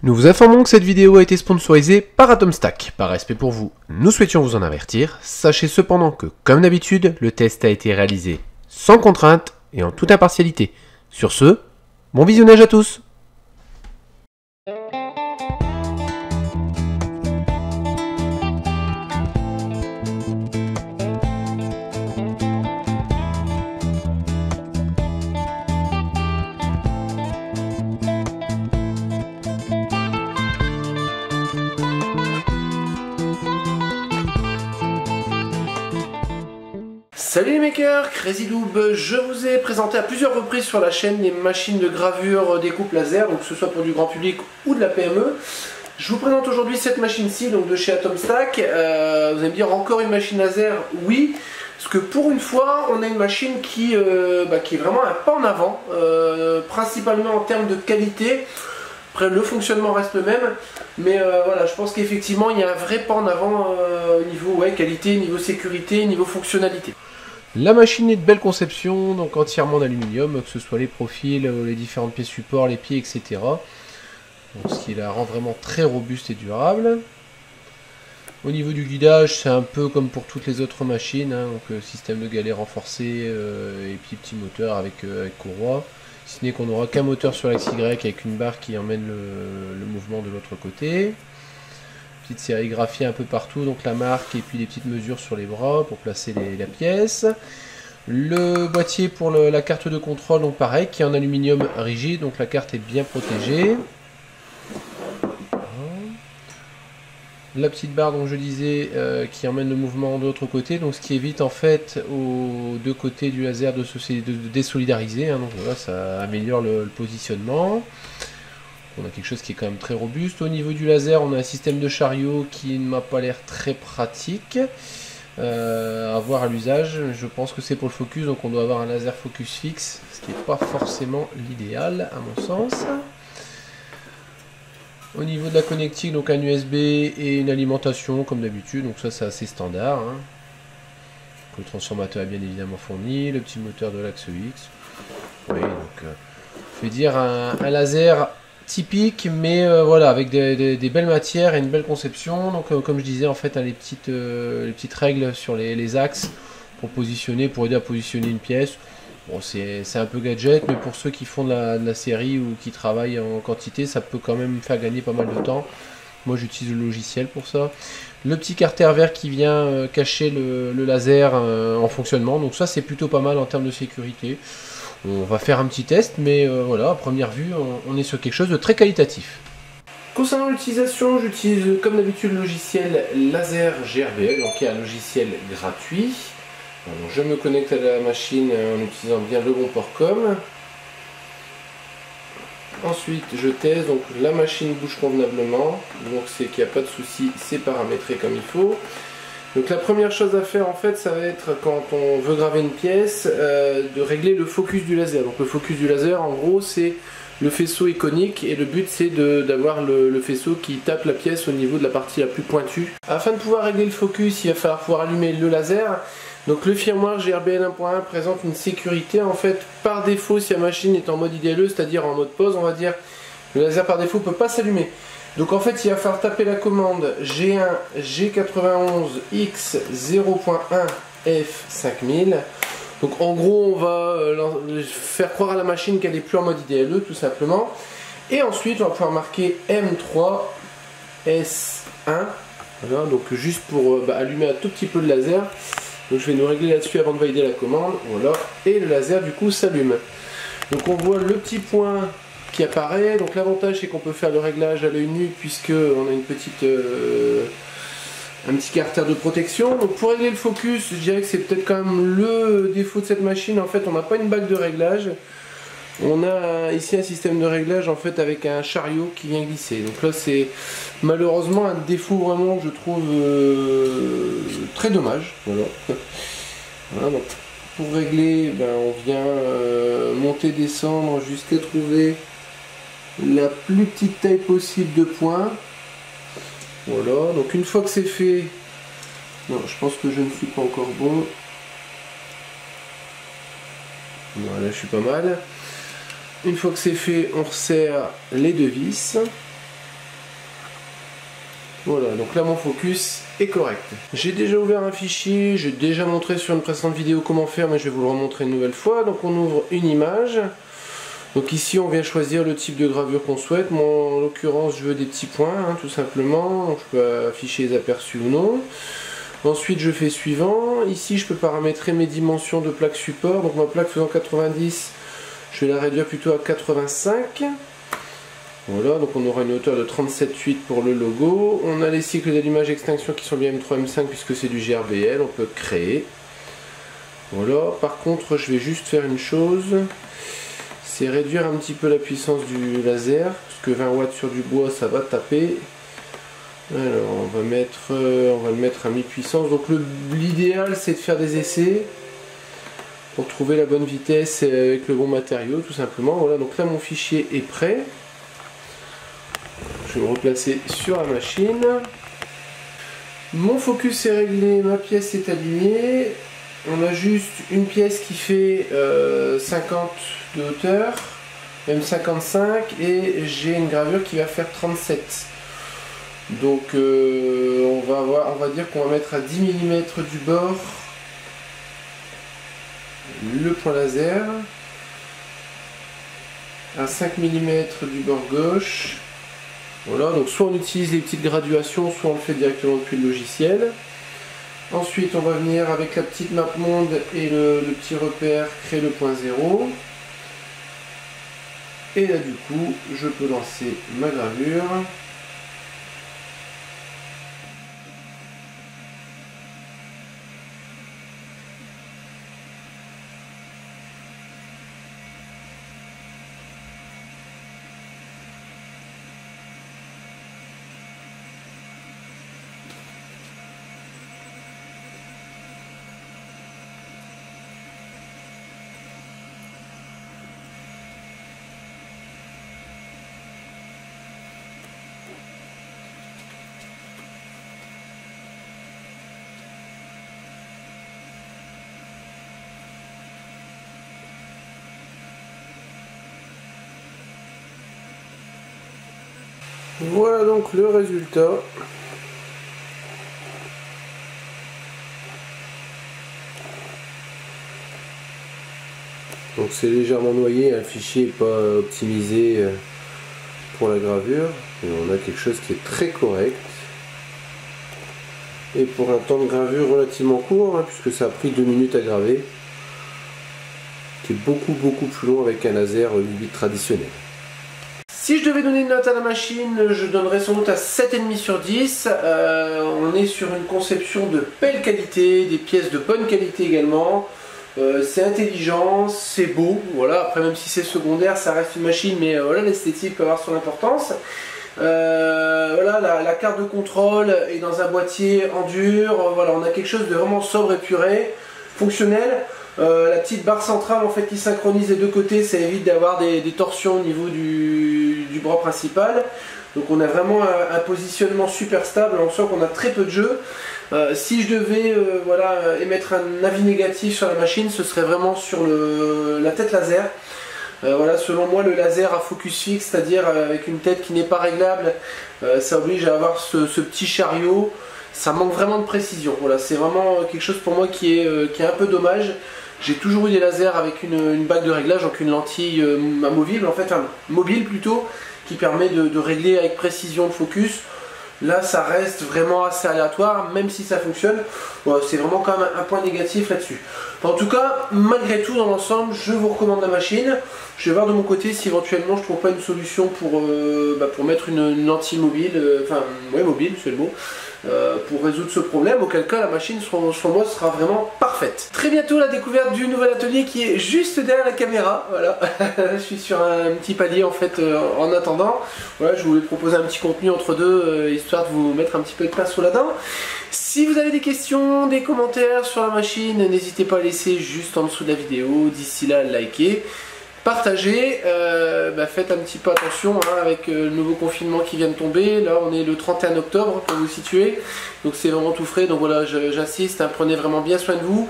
Nous vous informons que cette vidéo a été sponsorisée par Atomstack. Par respect pour vous, nous souhaitions vous en avertir. Sachez cependant que, comme d'habitude, le test a été réalisé sans contrainte et en toute impartialité. Sur ce, bon visionnage à tous! Salut les makers, CrazyLoob. Je vous ai présenté à plusieurs reprises sur la chaîne les machines de gravure découpe laser, donc que ce soit pour du grand public ou de la PME. Je vous présente aujourd'hui cette machine-ci, donc de chez Atomstack. Vous allez me dire encore une machine laser? Oui, parce que pour une fois, on a une machine qui est vraiment un pas en avant, principalement en termes de qualité. Après, le fonctionnement reste le même, mais voilà, je pense qu'effectivement, il y a un vrai pas en avant niveau qualité, niveau sécurité, niveau fonctionnalité. La machine est de belle conception, donc entièrement en aluminium, que ce soit les profils, les différentes pièces support, les pieds, etc. Donc, ce qui la rend vraiment très robuste et durable. Au niveau du guidage, c'est un peu comme pour toutes les autres machines, hein, donc système de galet renforcé et puis petit moteur avec courroie. Si ce n'est qu'on n'aura qu'un moteur sur l'axe Y avec une barre qui emmène le mouvement de l'autre côté. Petite sérigraphie un peu partout, donc la marque et puis des petites mesures sur les bras pour placer la pièce. Le boîtier pour la carte de contrôle, donc pareil, qui est en aluminium rigide, donc la carte est bien protégée. La petite barre dont je disais qui emmène le mouvement de l'autre côté, donc ce qui évite en fait aux deux côtés du laser de désolidariser, hein, donc voilà, ça améliore le positionnement. On a quelque chose qui est quand même très robuste. Au niveau du laser, on a un système de chariot qui ne m'a pas l'air très pratique à voir à l'usage. Je pense que c'est pour le focus, donc on doit avoir un laser focus fixe, ce qui n'est pas forcément l'idéal à mon sens. Au niveau de la connectique, donc un USB et une alimentation comme d'habitude, donc ça c'est assez standard, hein. Le transformateur est bien évidemment fourni, le petit moteur de l'axe X. Oui, donc je vais dire un laser typique, mais voilà, avec des belles matières et une belle conception. Donc comme je disais, en fait, les petites règles sur les axes pour positionner, pour aider à positionner une pièce. Bon, c'est un peu gadget, mais pour ceux qui font de la série ou qui travaillent en quantité, ça peut quand même faire gagner pas mal de temps. Moi, j'utilise le logiciel pour ça. Le petit carter vert qui vient cacher le laser en fonctionnement. Donc ça, c'est plutôt pas mal en termes de sécurité. On va faire un petit test, mais voilà, à première vue, on est sur quelque chose de très qualitatif. Concernant l'utilisation, j'utilise comme d'habitude le logiciel Laser GRBL, donc qui est un logiciel gratuit. Alors, je me connecte à la machine en utilisant bien le bon port COM. Ensuite, je teste, donc la machine bouge convenablement, donc c'est qu'il n'y a pas de souci, c'est paramétré comme il faut. Donc la première chose à faire en fait, ça va être quand on veut graver une pièce, de régler le focus du laser. Donc le focus du laser, en gros, c'est le faisceau iconique et le but c'est d'avoir le faisceau qui tape la pièce au niveau de la partie la plus pointue. Afin de pouvoir régler le focus, il va falloir pouvoir allumer le laser. Donc le firmware GRBL 1.1 présente une sécurité en fait par défaut si la machine est en mode IDLE, c'est-à-dire en mode pause, on va dire le laser par défaut ne peut pas s'allumer. Donc en fait il va falloir taper la commande G1 G91 X 0.1 F5000. Donc en gros on va faire croire à la machine qu'elle est plus en mode IDLE tout simplement. Et ensuite on va pouvoir marquer M3 S1. Voilà, donc juste pour allumer un tout petit peu le laser. Donc je vais nous régler là-dessus avant de valider la commande. Voilà. Et le laser du coup s'allume. Donc on voit le petit point qui apparaît. Donc l'avantage c'est qu'on peut faire le réglage à l'œil nu puisque on a un petit carter de protection. Donc pour régler le focus, je dirais que c'est peut-être quand même le défaut de cette machine. En fait on n'a pas une bague de réglage. On a ici un système de réglage en fait avec un chariot qui vient glisser. Donc là c'est malheureusement un défaut vraiment que je trouve très dommage. Voilà. Voilà, donc pour régler, on vient monter, descendre jusqu'à trouver la plus petite taille possible de points. Voilà, donc une fois que c'est fait, non, je pense que je ne suis pas encore bon. Voilà, je suis pas mal. Une fois que c'est fait, on resserre les deux vis. Voilà, donc là mon focus est correct. J'ai déjà ouvert un fichier, j'ai déjà montré sur une précédente vidéo comment faire, mais je vais vous le remontrer une nouvelle fois. Donc on ouvre une image. Donc ici on vient choisir le type de gravure qu'on souhaite. Moi en l'occurrence je veux des petits points, hein, tout simplement. Donc, je peux afficher les aperçus ou non. Ensuite je fais suivant. Ici je peux paramétrer mes dimensions de plaque support. Donc ma plaque faisant 90, je vais la réduire plutôt à 85. Voilà, donc on aura une hauteur de 37,8 pour le logo. On a les cycles d'allumage extinction qui sont bien M3, M5 puisque c'est du GRBL, on peut créer. Voilà, par contre je vais juste faire une chose, c'est réduire un petit peu la puissance du laser, parce que 20 watts sur du bois ça va taper. Alors on va le mettre à mi-puissance. Donc l'idéal c'est de faire des essais pour trouver la bonne vitesse avec le bon matériau tout simplement. Voilà, donc là mon fichier est prêt. Je vais me replacer sur la machine. Mon focus est réglé, ma pièce est alignée. On a juste une pièce qui fait 50 de hauteur, même 55, et j'ai une gravure qui va faire 37. Donc on va dire qu'on va mettre à 10 mm du bord le point laser, à 5 mm du bord gauche. Voilà, donc soit on utilise les petites graduations, soit on le fait directement depuis le logiciel. Ensuite, on va venir avec la petite map monde et le petit repère créer le point 0. Et là, du coup, je peux lancer ma gravure. Voilà donc le résultat. Donc c'est légèrement noyé, le fichier n'est pas optimisé pour la gravure. Et on a quelque chose qui est très correct. Et pour un temps de gravure relativement court, hein, puisque ça a pris 2 minutes à graver, qui est beaucoup plus long avec un laser 8 bits traditionnel. Si je devais donner une note à la machine, je donnerais sans doute à 7,5 sur 10. On est sur une conception de belle qualité, des pièces de bonne qualité également. C'est intelligent, c'est beau. Voilà. Après, même si c'est secondaire, ça reste une machine, mais voilà, l'esthétique peut avoir son importance. Voilà, la carte de contrôle est dans un boîtier en dur. Voilà, on a quelque chose de vraiment sobre, épuré, fonctionnel. La petite barre centrale en fait qui synchronise les deux côtés, ça évite d'avoir des torsions au niveau du bras principal. Donc on a vraiment un positionnement super stable, on sent qu'on a très peu de jeu. Si je devais voilà, émettre un avis négatif sur la machine, ce serait vraiment sur la tête laser. Voilà, selon moi le laser à focus fixe, c'est-à-dire avec une tête qui n'est pas réglable, ça oblige à avoir ce petit chariot. Ça manque vraiment de précision. Voilà, c'est vraiment quelque chose pour moi qui est un peu dommage. J'ai toujours eu des lasers avec une bague de réglage, donc une lentille amovible, en fait, enfin, mobile plutôt, qui permet de régler avec précision le focus. Là, ça reste vraiment assez aléatoire, même si ça fonctionne. Bon, c'est vraiment quand même un point négatif là-dessus. En tout cas, malgré tout, dans l'ensemble, je vous recommande la machine. Je vais voir de mon côté si éventuellement je trouve pas une solution pour mettre une lentille mobile, enfin, ouais, mobile, c'est le mot. Pour résoudre ce problème, auquel cas la machine selon moi sera vraiment parfaite. Très bientôt la découverte du nouvel atelier qui est juste derrière la caméra. Voilà, je suis sur un petit palier en fait en attendant. Voilà, je voulais proposer un petit contenu entre deux histoire de vous mettre un petit peu de pinceau là-dedans. Si vous avez des questions, des commentaires sur la machine, n'hésitez pas à laisser juste en dessous de la vidéo. D'ici là, likez. Partagez, faites un petit peu attention hein, avec le nouveau confinement qui vient de tomber. Là on est le 31 octobre pour vous situer, donc c'est vraiment tout frais, donc voilà, j'insiste, hein, prenez vraiment bien soin de vous.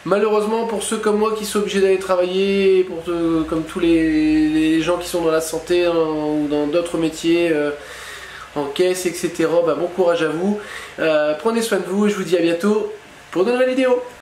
Malheureusement pour ceux comme moi qui sont obligés d'aller travailler, comme tous les gens qui sont dans la santé hein, ou dans d'autres métiers, en caisse, etc. Bah, bon courage à vous. Prenez soin de vous et je vous dis à bientôt pour de nouvelles vidéos.